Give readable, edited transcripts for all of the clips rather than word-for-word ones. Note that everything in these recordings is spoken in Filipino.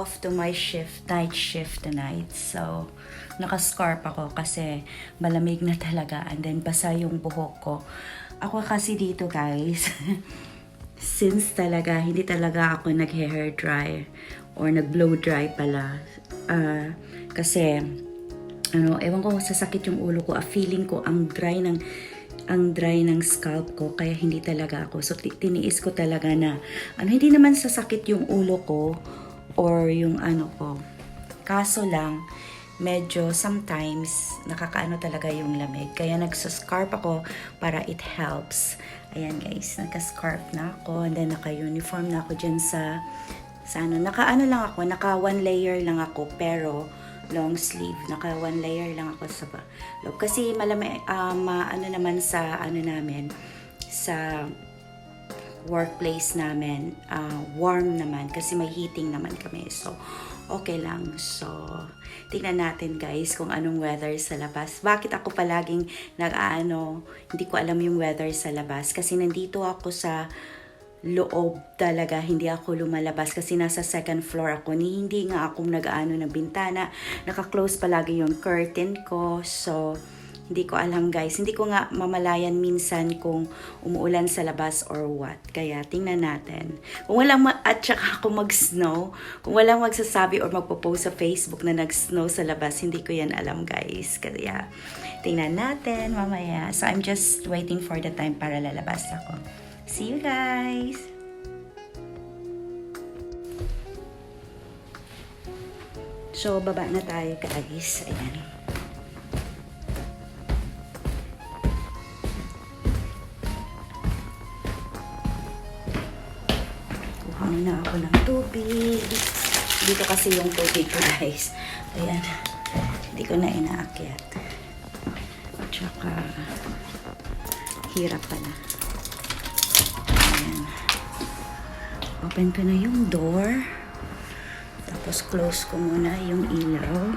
off to my night shift tonight. So, naka-scarf ako kasi malamig na talaga. And then, basa yung buhok ko. Ako kasi dito, guys, since talaga, hindi talaga ako nag-hair dry or nag-blow dry pala. Kasi, ewan ko, sasakit yung ulo ko. Feeling ko ang dry ng scalp ko, kaya hindi talaga ako. So, tiniis ko talaga na, hindi naman sasakit yung ulo ko or yung ko. Kaso lang, medyo sometimes, nakakaano talaga yung lamig. Kaya nagsascarf ako para it helps. Ayan guys, nagka-scarf na ako. And then, naka-uniform na ako dyan sa naka-ano lang ako, naka-one layer lang ako, pero long sleeve. Naka one layer lang ako sa loob. Kasi malamig, naman sa namin, sa workplace namin, warm naman kasi may heating naman kami. So, okay lang. So, tingnan natin guys kung anong weather sa labas. Bakit ako palaging hindi ko alam yung weather sa labas? Kasi nandito ako sa loob talaga, hindi ako lumalabas kasi nasa second floor ako. Hindi nga ako ng bintana, naka-close palagi yung curtain ko. So, hindi ko alam guys, hindi ko nga mamalayan minsan kung umuulan sa labas or what. Kaya tingnan natin. Kung walang at saka ako mag-snow, kung walang magsasabi or magpo-post sa Facebook na nag-snow sa labas, hindi ko yan alam guys. Kaya tingnan natin mamaya. So, I'm just waiting for the time para lalabas ako. See you guys! So, baba na tayo guys. Ayan. Kuha na ako ng tubig. Dito kasi yung tubig ko guys. Ayan. Hindi ko na inaakyat. Tsaka, hirap pala. Open ko na yung door. Tapos close ko muna yung ilaw.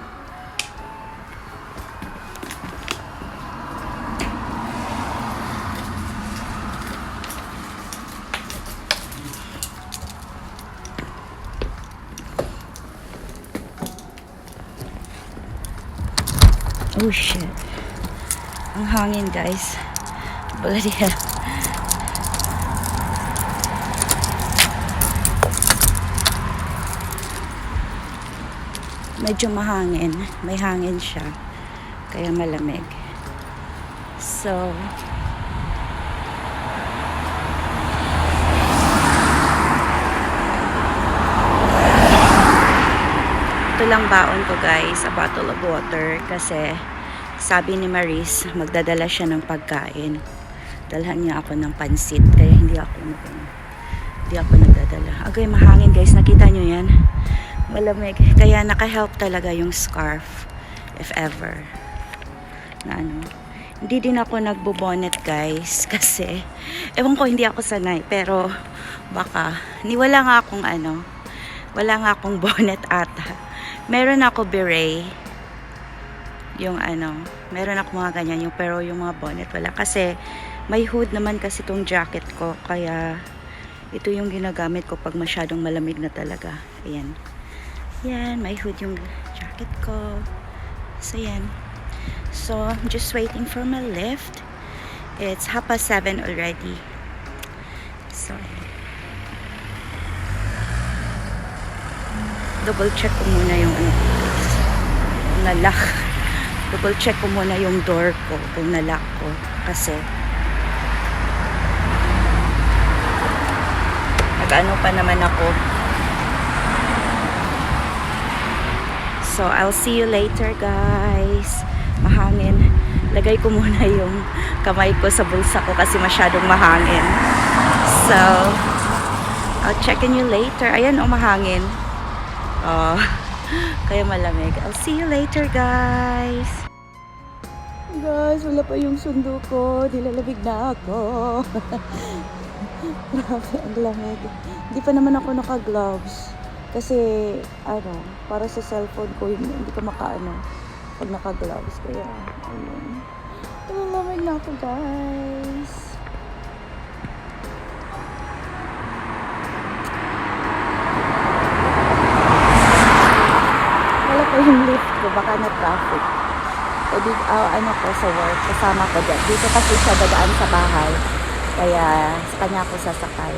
Oh shit. Ang hangin guys. Bloody hell. Medyo mahangin. May hangin siya. Kaya malamig. So, ito lang baon ko guys, a bottle of water. Kasi, sabi ni Maris, magdadala siya ng pagkain. Dalhan niya ako ng pansit. Kaya hindi ako nagdadala. Agay, mahangin guys. Nakita nyo yan? Malamig. Kaya naka-help talaga yung scarf. If ever. Hindi din ako nagbo-bonnet guys. Kasi, ewan ko, hindi ako sanay. Pero, baka, wala nga akong bonnet ata. Meron ako beret. Yung meron ako mga ganyan. Pero yung mga bonnet wala. Kasi, may hood naman kasi tong jacket ko. Kaya, ito yung ginagamit ko pag masyadong malamig na talaga. Ayan. Yan, may hood yung jacket ko. So, yan. So, I'm just waiting for my lift. It's 7:30 already. So, double check ko muna yung nalock. Double check ko muna yung door ko kung nalock ko. Kasi, nag-ano pa naman ako. So, I'll see you later, guys. Mahangin. Lagay ko muna yung kamay ko sa bulsa ko kasi masyadong mahangin. So, I'll check in you later. Ayan, mahangin. Kaya malamig. I'll see you later, guys. Guys, wala pa yung sundo ko. Nilalamig na ako. Grabe, ang lamig. Hindi pa naman ako naka-gloves. Kasi, para sa cellphone ko, hindi ko pag naka-gloves. Kaya, ayun. Lamig na ako, guys. yung lift ko, baka na traffic. E di, ano ko sa work, kasama ko dyan. Dito kasi siya dadaan sa bahay. Kaya sa kanya ako sasakay.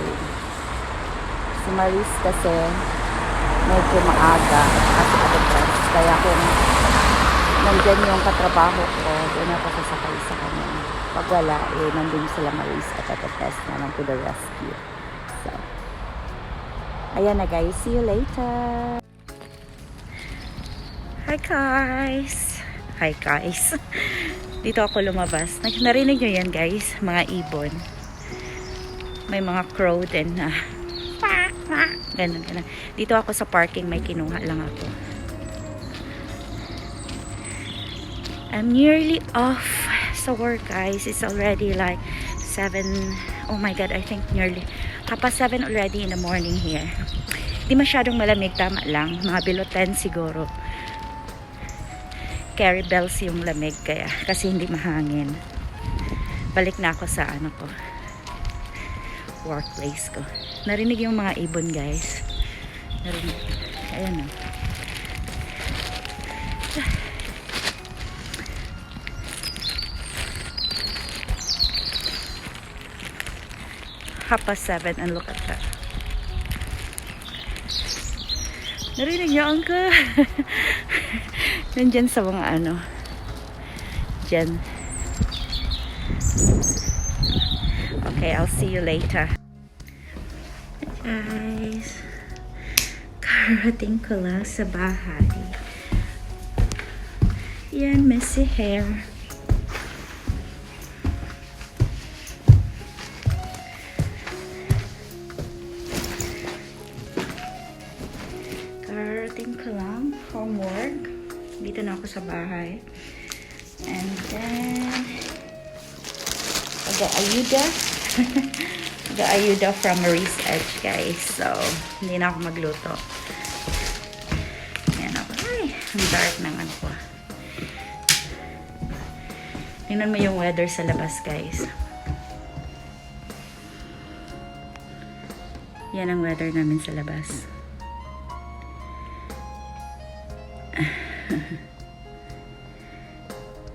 Si Maris kasi medyo maaga kasi kapag kaya kung nandyan yung katrabaho ko, doon ako sasakay sa kanya. Pag wala, nandun sila Maris at test na lang to the rescue. So, ayan na guys. See you later. Hi guys. Hi guys. Dito ako lumabas. Narinig nyo yan guys, mga ibon. May mga crow din na ganun. Dito ako sa parking, may kinuha lang ako. I'm nearly off sa work guys. It's already like 7. Oh my god, I think nearly 7 already in the morning here. Di masyadong malamig, tama lang. Mga below 10 siguro. Carry bells yung lamig kaya kasi hindi mahangin. Balik na ako sa ano ko, workplace ko. Narinig yung mga ibon guys. Narinig. Ayan o. 7:30 and look at that. Narinig niyo ang ka? Nandyan sa mga ano. Dyan. Okay, I'll see you later. Guys. Karating ko lang sa bahay. Yan, messy hair. Karating ko lang from work. Dito na ako sa bahay. And then ayuda. Ayuda from Maris Edge guys. So, hindi na ako magluto. Ayan ako. Ay, ang dark naman ko. Tingnan mo yung weather sa labas guys. Yan ang weather namin sa labas.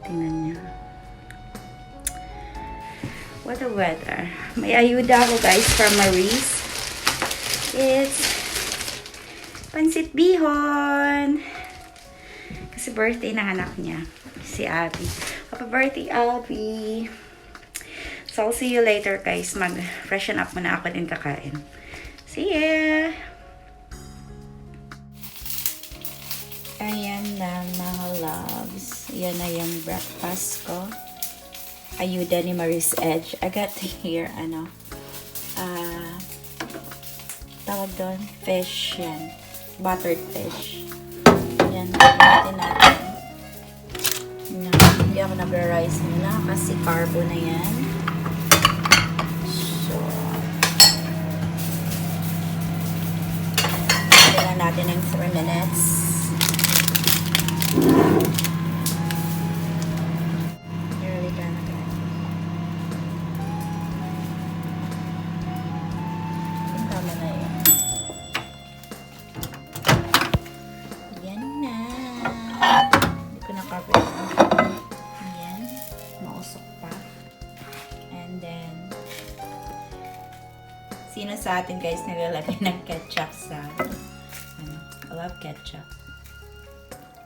Tingnan nyo. What a weather. May ayuda ako guys from Maris. It's pansit bihon. Kasi birthday na anak niya. Si Abby. Happy birthday, Abby. So, I'll see you later guys. Mag-freshen up muna ako din kakain. See ya! Ayan na mga loves. Yan na yung breakfast ko. Ayuda ni Maris Edge. I got here, tawag doon, fish, yan. Buttered fish. Yan, natin natin. Hindi ako nag-rice muna kasi carbo na yan. So, tingnan natin ng 3 minutes. Sino sa atin guys naglalagay ng ketchup sa I love ketchup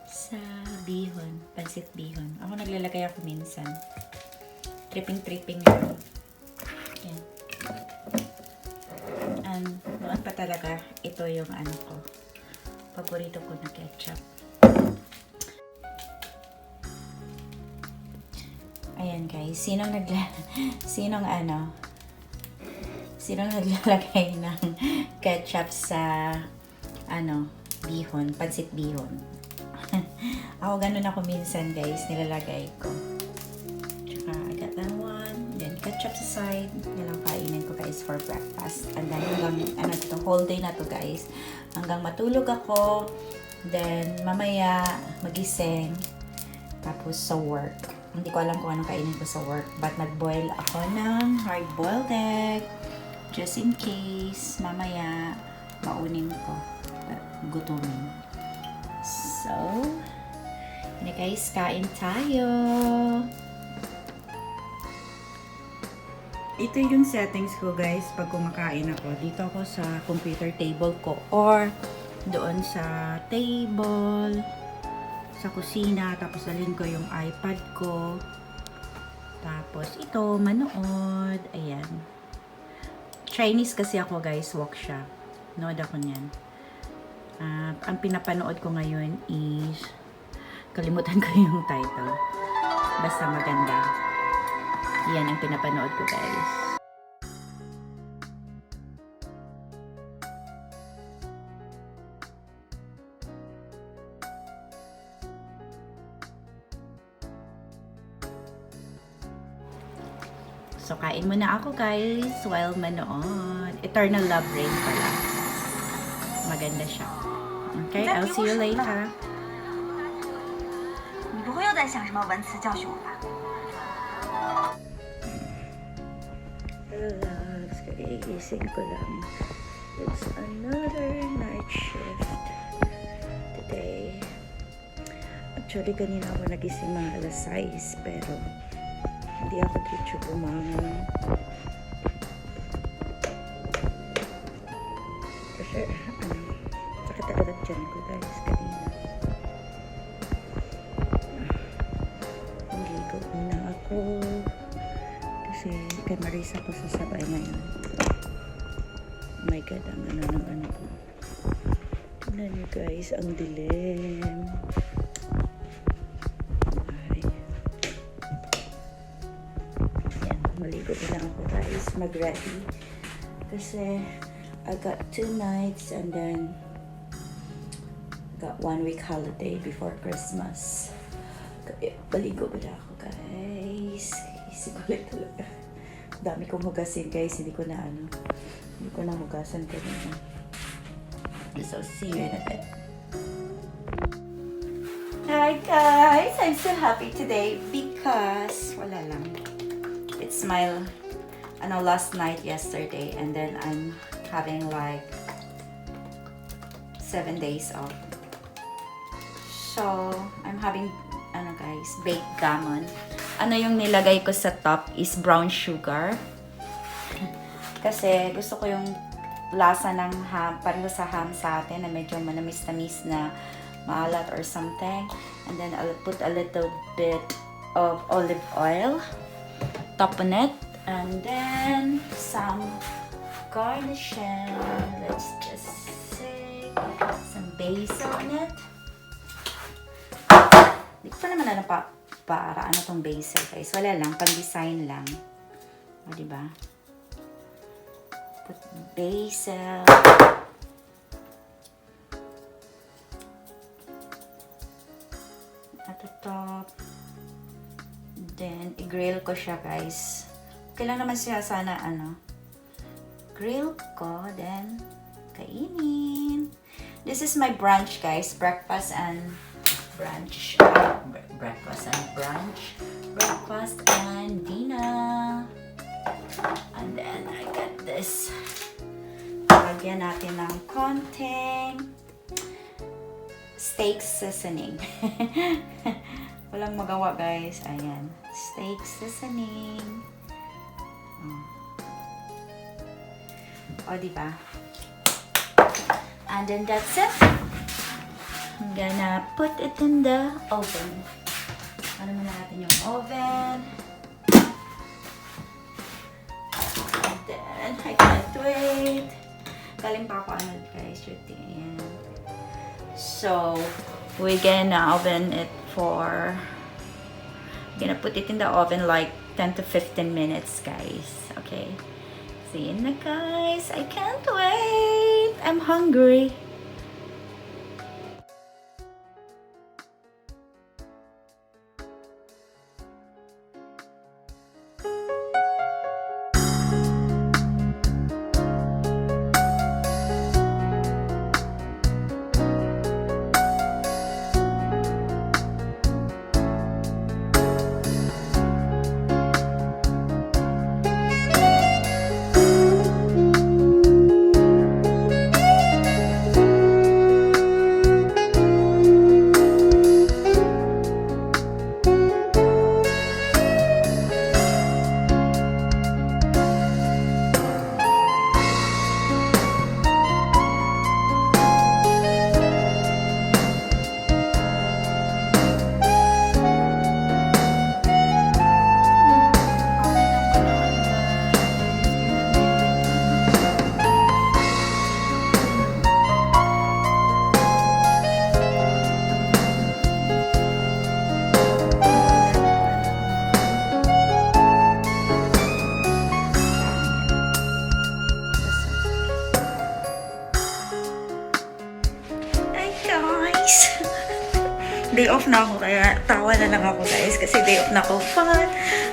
sa bihon, pansit bihon. Ako naglalagay ako minsan. Tripping lang. Yan. And noon pa talaga ito yung ko. Paborito ko na ketchup. Ayan guys, sinong naglalagay ng ketchup sa bihon, pansit bihon. Ako ganun ako minsan guys, nilalagay ko. Tsaka I got that one, then ketchup sa side. Yan ang kainin ko guys for breakfast. And then hanggang whole day na to guys. Hanggang matulog ako. Then mamaya magising. Tapos sa work. Hindi ko alam kung anong kainin ko sa work. But nag-boil ako ng hard-boiled egg. Just in case, mamaya, maunin ko. Gutumin. So, yun guys, kain tayo. Ito yung settings ko guys pag kumakain ako. Dito ako sa computer table ko or doon sa table sa kusina. Tapos alin ko yung iPad ko. Tapos ito, manood. Ayan. Chinese kasi ako guys, walk siya. Nood ako niyan. Ang pinapanood ko ngayon is kalimutan ko yung title. Basta maganda. Yan ang pinapanood ko guys. So kain muna ako guys while manood. Eternal Love Rain pala. Maganda siya. Okay, I'll see you later. 你不会又在想什么文词教训我吧？ Relax, kaiising ko lang. It's another night shift today. Actually, kanina ako nagising mga alas 6, pero hindi ako dito bumangon. Kasi, sakit agad dyan ko guys, kanina. Naligo muna ako. Kasi kay Marisa ko sasabay ngayon. Oh my God, ang ng anak ko. Tignan nyo guys, ang dilim. Ay. Yan, maligo na lang ako guys, mag-ready. Kasi I got 2 nights and then got 1 week holiday before Christmas. Kaya maligo na ako guys. Isigulit talaga. Dami kong hugasin guys. Hindi ko na hugasan kanina. So see you in a bit. Hi guys! I'm so happy today because wala lang. It's my last night yesterday and then I'm having like 7 days off. So I'm having guys, baked gammon. Yung nilagay ko sa top is brown sugar. Kasi gusto ko yung lasa ng ham, pareho sa ham sa atin na medyo manamis-tamis na maalat or something. And then I'll put a little bit of olive oil, top on it, and then some garnishing. Let's just say some basil on it. Hindi ko pa naman alam para ano tong basil guys. Wala lang, pang-design lang. O, diba? Put basil. At the top. Then, i-grill ko siya guys. Okay lang naman siya sana grill ko, then kainin. This is my brunch guys. Breakfast and brunch. Breakfast and dinner. And then I got this. Lagyan natin ng konting steak seasoning. Walang magawa guys. Ayan. Steak seasoning. O, diba? And then that's it. I'm gonna put it in the oven. Ano muna natin yung oven. And then, I can't wait. Galing pa ako guys, shooting. Ayan. So, we're gonna oven it for... We're gonna put it in the oven like 10 to 15 minutes, guys. Okay? See you na, guys. I can't wait. I'm hungry. day off na ako, kaya tawa na lang ako guys. Kasi day off na ako. Fun!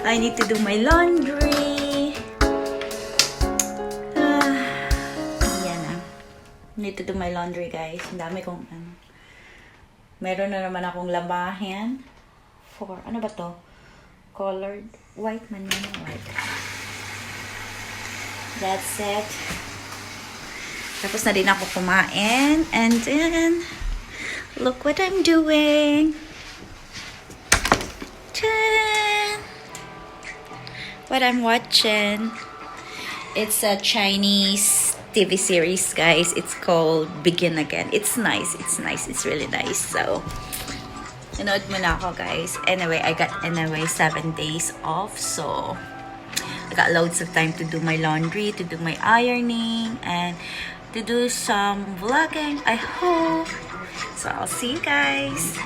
I need to do my laundry. Yan na. Need to do my laundry guys. Ang dami kong meron na naman akong labahin. For, ano ba to? Colored. White man yan. White. That's it. Tapos na din ako kumain. And then, look what I'm doing. Tadaan! What I'm watching. It's a Chinese TV series, guys. It's called Begin Again. It's nice. It's nice. It's really nice. So, nanood mo na ako, guys. Anyway, I got 7 days off. So, I got loads of time to do my laundry, to do my ironing, and to do some vlogging, I hope. So I'll see you guys.